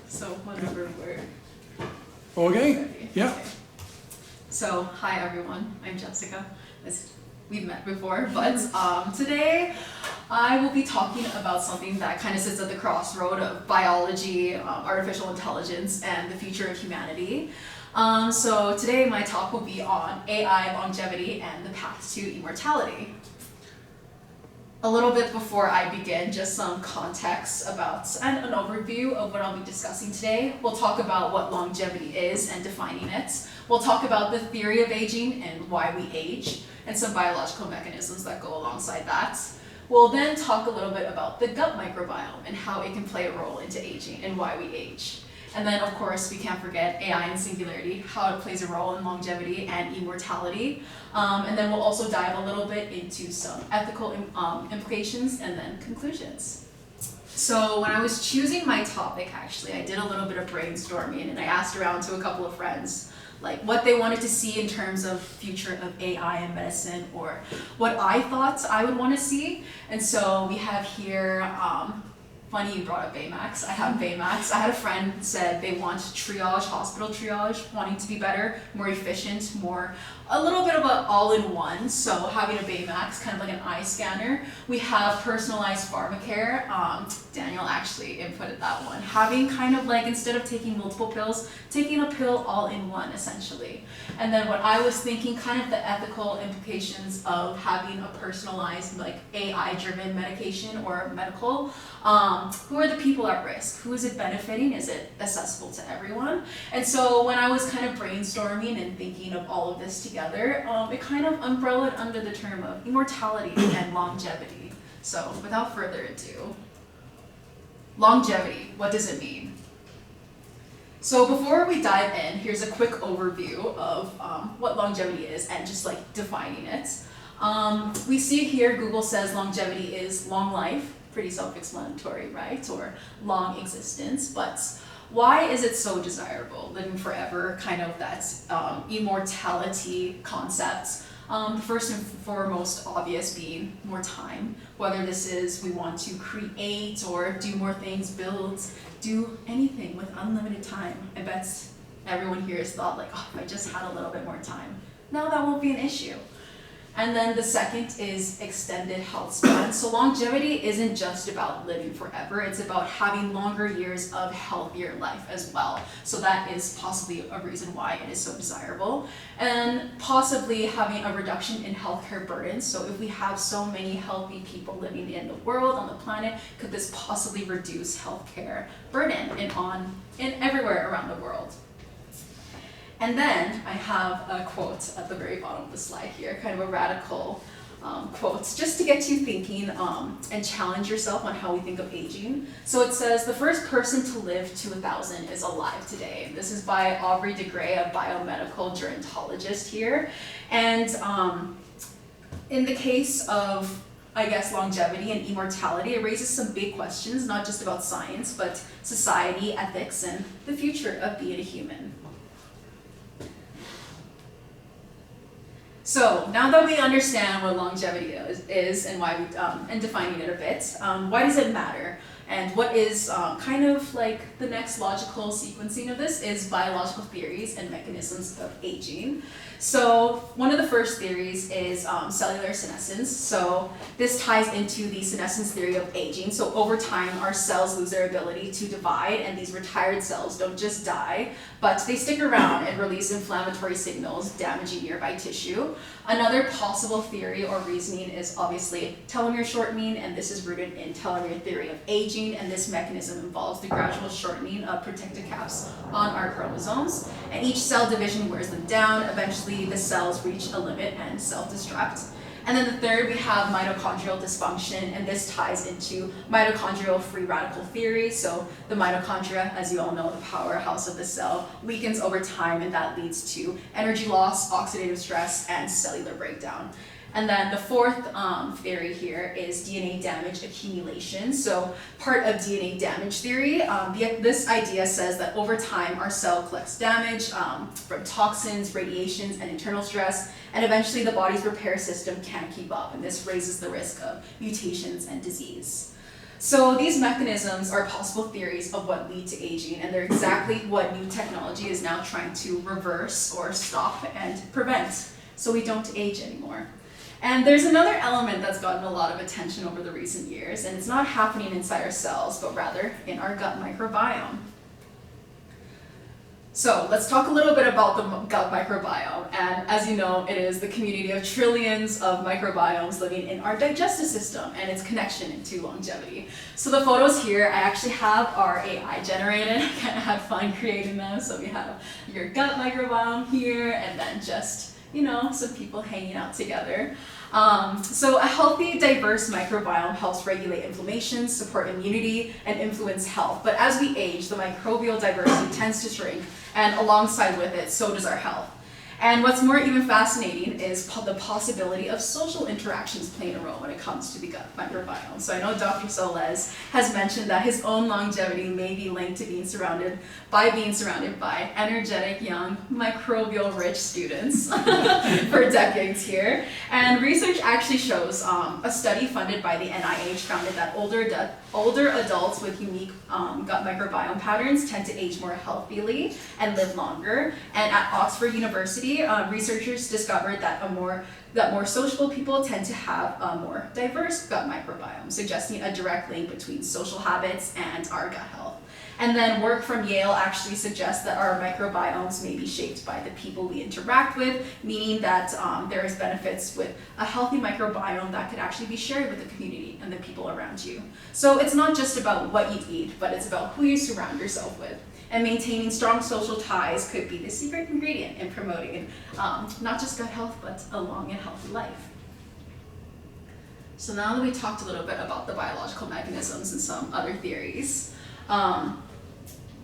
So whenever we're Okay, ready. yeah. Okay. So hi everyone, I'm Jessica. As we've met before, but today I will be talking about something that kind of sits at the crossroad of biology, artificial intelligence, and the future of humanity. So today my talk will be on AI longevity and the path to immortality. A little bit before I begin, just some context about and an overview of what I'll be discussing today. We'll talk about what longevity is and defining it. We'll talk about the theory of aging and why we age, and some biological mechanisms that go alongside that. We'll then talk a little bit about the gut microbiome and how it can play a role into aging and why we age. And then, of course, we can't forget AI and singularity, how it plays a role in longevity and immortality. And then we'll also dive a little bit into some ethical implications and then conclusions. So when I was choosing my topic, actually, I did a little bit of brainstorming and I asked around to a couple of friends like what they wanted to see in terms of future of AI and medicine, or what I thought I would want to see. And so we have here, funny you brought up Baymax. I have Baymax. I had a friend said they want triage, hospital triage, wanting to be better, more efficient, a little bit of an all-in-one. So having a Baymax, kind of like an eye scanner. We have personalized pharmacare. Daniel actually inputted that one. Having kind of like, instead of taking multiple pills, taking a pill all in one essentially. And then what I was thinking, kind of the ethical implications of having a personalized like AI-driven medication or medical. Who are the people at risk? Who is it benefiting? Is it accessible to everyone? And so when I was kind of brainstorming and thinking of all of this together, it kind of umbrellaed under the term of immortality and longevity. So without further ado, longevity, what does it mean? So before we dive in, here's a quick overview of what longevity is and just like defining it. We see here Google says longevity is long life. Pretty self-explanatory, right? Or long existence, but why is it so desirable? Living forever, kind of that immortality concept. The first and foremost obvious being more time. Whether this is we want to create or do more things, build, do anything with unlimited time. I bet everyone here has thought like, oh, if I just had a little bit more time. Now that won't be an issue. And then the second is extended health span. So longevity isn't just about living forever, it's about having longer years of healthier life as well. So that is possibly a reason why it is so desirable. And possibly having a reduction in healthcare burdens. So if we have so many healthy people living in the world, on the planet, could this possibly reduce healthcare burden in everywhere around the world? And then I have a quote at the very bottom of the slide here, kind of a radical quote, just to get you thinking and challenge yourself on how we think of aging. So it says, the first person to live to 1,000 is alive today. This is by Aubrey de Grey, a biomedical gerontologist here. And in the case of, I guess, longevity and immortality, it raises some big questions, not just about science, but society, ethics, and the future of being a human. So now that we understand what longevity is and why and defining it a bit, why does it matter? And what is kind of like the next logical sequencing of this is biological theories and mechanisms of aging. So one of the first theories is cellular senescence. So this ties into the senescence theory of aging. So over time, our cells lose their ability to divide, and these retired cells don't just die, but they stick around and release inflammatory signals, damaging nearby tissue. Another possible theory or reasoning is obviously telomere shortening, and this is rooted in telomere theory of aging, and this mechanism involves the gradual shortening of protective caps on our chromosomes, and each cell division wears them down. Eventually, the cells reach a limit and self-destruct. And then the third, we have mitochondrial dysfunction, and this ties into mitochondrial free radical theory. So the mitochondria, as you all know, the powerhouse of the cell, weakens over time, and that leads to energy loss, oxidative stress, and cellular breakdown. And then the fourth theory here is DNA damage accumulation. So part of DNA damage theory, this idea says that over time our cell collects damage from toxins, radiations, and internal stress, and eventually the body's repair system can't keep up, and this raises the risk of mutations and disease. So these mechanisms are possible theories of what lead to aging, and they're exactly what new technology is now trying to reverse or stop and prevent, so we don't age anymore. And there's another element that's gotten a lot of attention over the recent years, and it's not happening inside our cells, but rather in our gut microbiome. So let's talk a little bit about the gut microbiome. And as you know, it is the community of trillions of microbiomes living in our digestive system and its connection to longevity. So the photos here I actually have are AI generated. I kind of had fun creating them. So we have your gut microbiome here, and then just, some people hanging out together. So a healthy, diverse microbiome helps regulate inflammation, support immunity, and influence health. But as we age, the microbial diversity tends to shrink, and alongside with it, so does our health. And what's more even fascinating is the possibility of social interactions playing a role when it comes to the gut microbiome. So I know Dr. Soles has mentioned that his own longevity may be linked to being surrounded by energetic, young, microbial-rich students for decades here. And research actually shows a study funded by the NIH found that older adults with unique gut microbiome patterns tend to age more healthily and live longer. And at Oxford University, researchers discovered that more sociable people tend to have a more diverse gut microbiome, suggesting a direct link between social habits and our gut health. And then work from Yale actually suggests that our microbiomes may be shaped by the people we interact with, meaning that there is benefits with a healthy microbiome that could actually be shared with the community and the people around you. So it's not just about what you eat, but it's about who you surround yourself with. And maintaining strong social ties could be the secret ingredient in promoting not just gut health, but a long and healthy life. So now that we talked a little bit about the biological mechanisms and some other theories,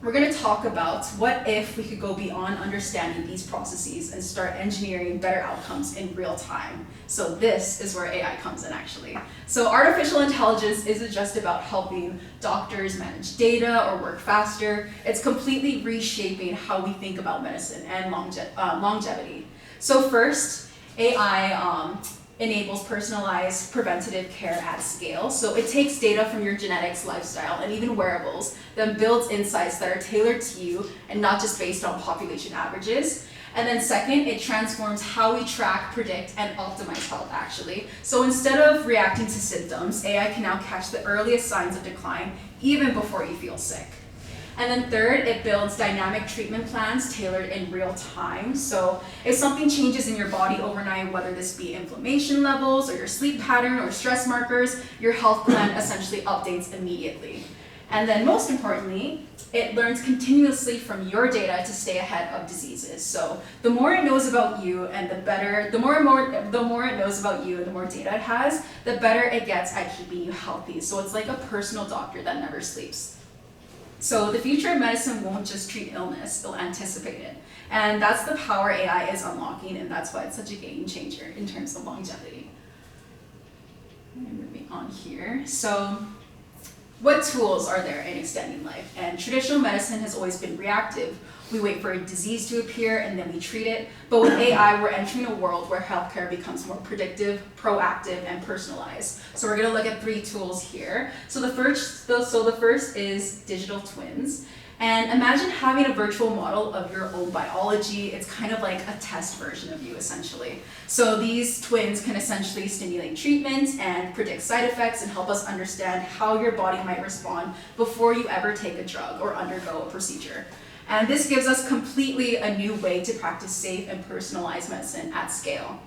we're going to talk about what if we could go beyond understanding these processes and start engineering better outcomes in real time. So this is where AI comes in actually. So artificial intelligence isn't just about helping doctors manage data or work faster. It's completely reshaping how we think about medicine and longevity. So first, AI enables personalized preventative care at scale. So it takes data from your genetics, lifestyle, and even wearables, then builds insights that are tailored to you and not just based on population averages. And then second, it transforms how we track, predict, and optimize health actually. So instead of reacting to symptoms, AI can now catch the earliest signs of decline even before you feel sick. And then third, it builds dynamic treatment plans tailored in real time. So if something changes in your body overnight, whether this be inflammation levels or your sleep pattern or stress markers, your health plan essentially updates immediately. And then most importantly, it learns continuously from your data to stay ahead of diseases. So the more it knows about you and the more it knows about you and the more data it has, the better it gets at keeping you healthy. So it's like a personal doctor that never sleeps. So the future of medicine won't just treat illness, it'll anticipate it. And that's the power AI is unlocking, and that's why it's such a game changer in terms of longevity. Moving on here. So what tools are there in extending life? And traditional medicine has always been reactive. We wait for a disease to appear and then we treat it. But with AI, we're entering a world where healthcare becomes more predictive, proactive, and personalized. So we're going to look at 3 tools here. So the first is digital twins. And imagine having a virtual model of your own biology. It's kind of like a test version of you, essentially. So these twins can essentially stimulate treatment and predict side effects and help us understand how your body might respond before you ever take a drug or undergo a procedure. And this gives us completely a new way to practice safe and personalized medicine at scale.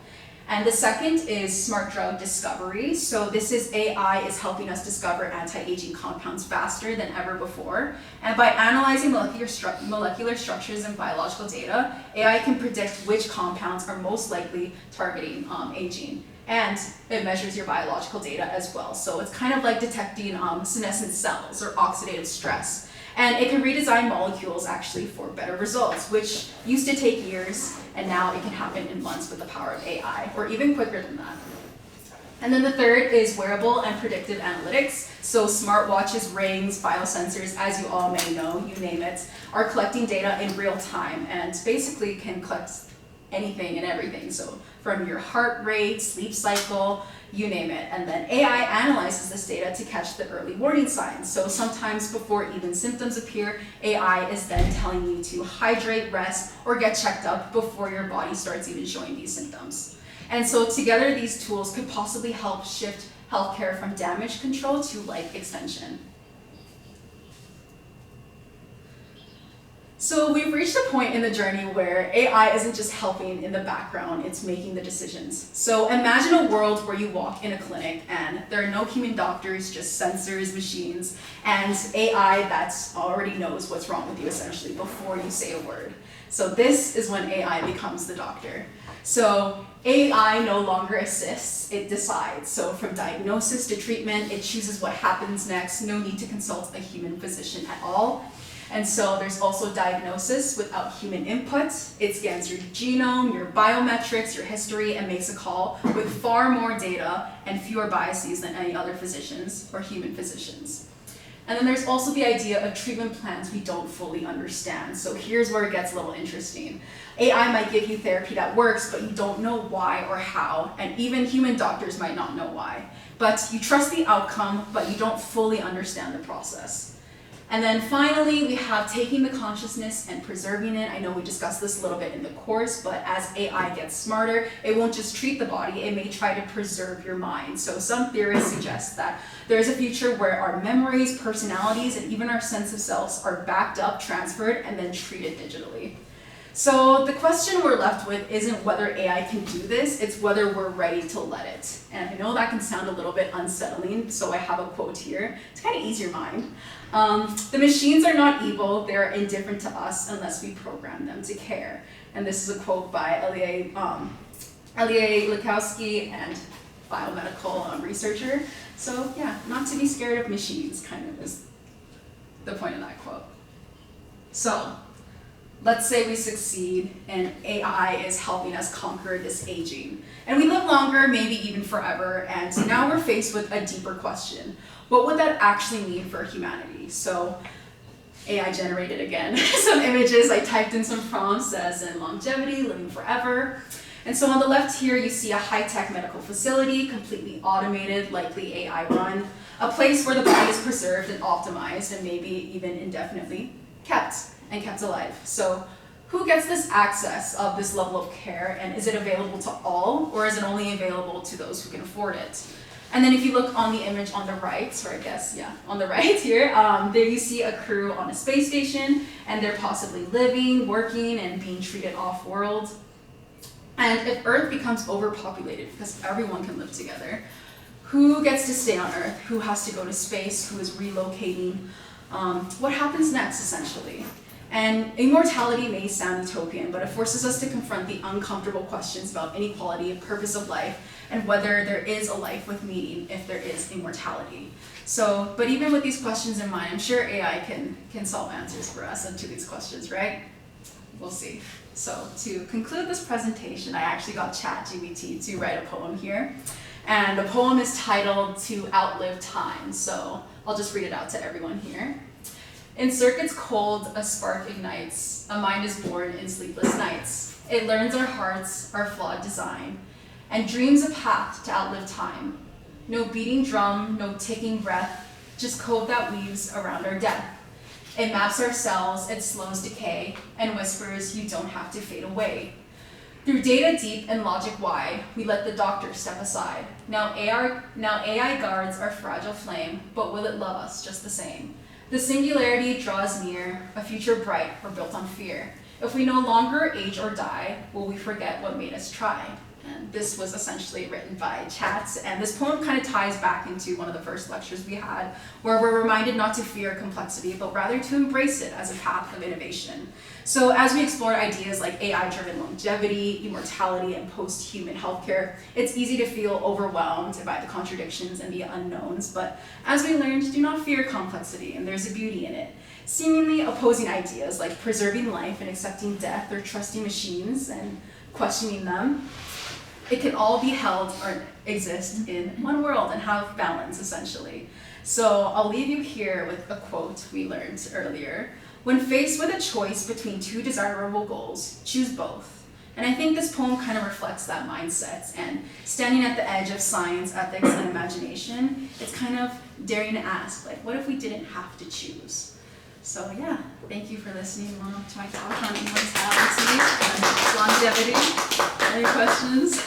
And the second is smart drug discovery. So this is AI is helping us discover anti-aging compounds faster than ever before. And by analyzing molecular structures and biological data, AI can predict which compounds are most likely targeting aging. And it measures your biological data as well. So it's kind of like detecting senescent cells or oxidative stress. And it can redesign molecules actually for better results, which used to take years, and now it can happen in months with the power of AI, or even quicker than that. And then the third is wearable and predictive analytics. So smartwatches, rings, biosensors, as you all may know, you name it, are collecting data in real time and basically can collect anything and everything. So from your heart rate, sleep cycle, you name it. And then AI analyzes this data to catch the early warning signs. So sometimes before even symptoms appear, AI is then telling you to hydrate, rest, or get checked up before your body starts even showing these symptoms. And so together, these tools could possibly help shift healthcare from damage control to life extension. So we've reached a point in the journey where AI isn't just helping in the background, it's making the decisions. So imagine a world where you walk in a clinic and there are no human doctors, just sensors, machines, and AI that already knows what's wrong with you essentially before you say a word. So this is when AI becomes the doctor. So AI no longer assists, it decides. So from diagnosis to treatment, it chooses what happens next. No need to consult a human physician at all. And so there's also diagnosis without human input. It scans your genome, your biometrics, your history, and makes a call with far more data and fewer biases than any other physicians or human physicians. And then there's also the idea of treatment plans we don't fully understand. So here's where it gets a little interesting. AI might give you therapy that works, but you don't know why or how, and even human doctors might not know why. But you trust the outcome, but you don't fully understand the process. And then finally, we have taking the consciousness and preserving it. I know we discussed this a little bit in the course, but as AI gets smarter, it won't just treat the body, it may try to preserve your mind. So some theorists suggest that there's a future where our memories, personalities, and even our sense of selves are backed up, transferred, and then treated digitally. So the question we're left with isn't whether AI can do this, it's whether we're ready to let it. And I know that can sound a little bit unsettling, so I have a quote here to kind of ease your mind. The machines are not evil, they're indifferent to us unless we program them to care. And this is a quote by Elie Lukowski, and biomedical researcher. So yeah, not to be scared of machines kind of is the point of that quote. So let's say we succeed and AI is helping us conquer this aging. And we live longer, maybe even forever, and now we're faced with a deeper question. What would that actually mean for humanity? So AI generated again some images. I typed in some prompts as in longevity, living forever. And so on the left here, you see a high-tech medical facility, completely automated, likely AI run, a place where the body is preserved and optimized and maybe even indefinitely kept alive. So who gets this access of this level of care, and is it available to all, or is it only available to those who can afford it? And then if you look on the image on the right, or I guess, yeah, on the right here, there you see a crew on a space station, and they're possibly living, working, and being treated off-world. And if Earth becomes overpopulated, because everyone can live together, who gets to stay on Earth? Who has to go to space? Who is relocating? What happens next, essentially? And immortality may sound utopian, but it forces us to confront the uncomfortable questions about inequality and purpose of life, and whether there is a life with meaning if there is immortality. So, but even with these questions in mind, I'm sure AI can solve answers for us to these questions, right? We'll see. So to conclude this presentation, I actually got ChatGPT to write a poem here. And the poem is titled "To Outlive Time." So I'll just read it out to everyone here. In circuits cold, a spark ignites. A mind is born in sleepless nights. It learns our hearts, our flawed design, and dreams a path to outlive time. No beating drum, no ticking breath, just code that weaves around our death. It maps our cells, it slows decay, and whispers you don't have to fade away. Through data deep and logic wide, we let the doctor step aside. Now AI guards our fragile flame, but will it love us just the same? The singularity draws near, a future bright or built on fear. If we no longer age or die, will we forget what made us try? And this was essentially written by Chat, and this poem kind of ties back into one of the first lectures we had, where we're reminded not to fear complexity, but rather to embrace it as a path of innovation. So as we explore ideas like AI-driven longevity, immortality, and post-human healthcare, it's easy to feel overwhelmed by the contradictions and the unknowns, but as we learned, do not fear complexity, and there's a beauty in it. Seemingly opposing ideas like preserving life and accepting death, or trusting machines and questioning them, it can all be held or exist in one world and have balance, essentially. So I'll leave you here with a quote we learned earlier. When faced with a choice between two desirable goals, choose both. And I think this poem kind of reflects that mindset. And standing at the edge of science, ethics, and imagination, it's kind of daring to ask, like, what if we didn't have to choose? So yeah, thank you for listening to my talk on immortality and longevity. Any questions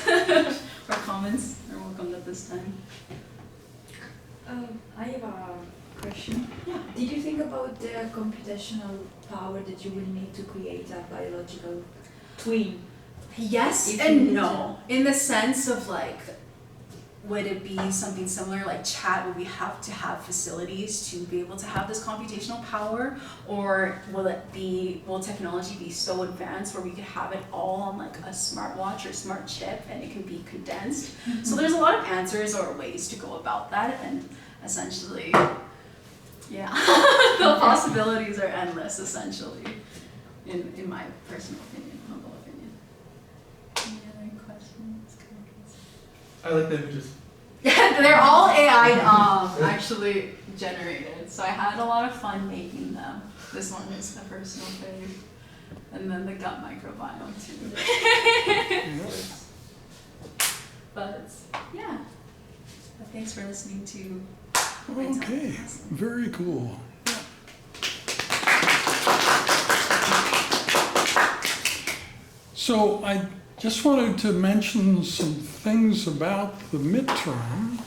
or comments are welcome at this time. I have a question. Yeah. Did you think about the computational power that you will need to create a biological twin? Yes If and you no. In the sense of like, would it be something similar like chat? Would we have to have facilities to be able to have this computational power? Or will technology be so advanced where we could have it all on like a smartwatch or smart chip and it can be condensed? So there's a lot of answers or ways to go about that, and essentially, yeah, the possibilities are endless essentially, in my personal opinion, humble opinion. Any other questions? I like the images. Yeah, they're all AI actually generated. So I had a lot of fun making them. This one is a personal fave. And then the gut microbiome too. But yeah. But thanks for listening to my talk. Okay, very cool. So I just wanted to mention some things about the midterm.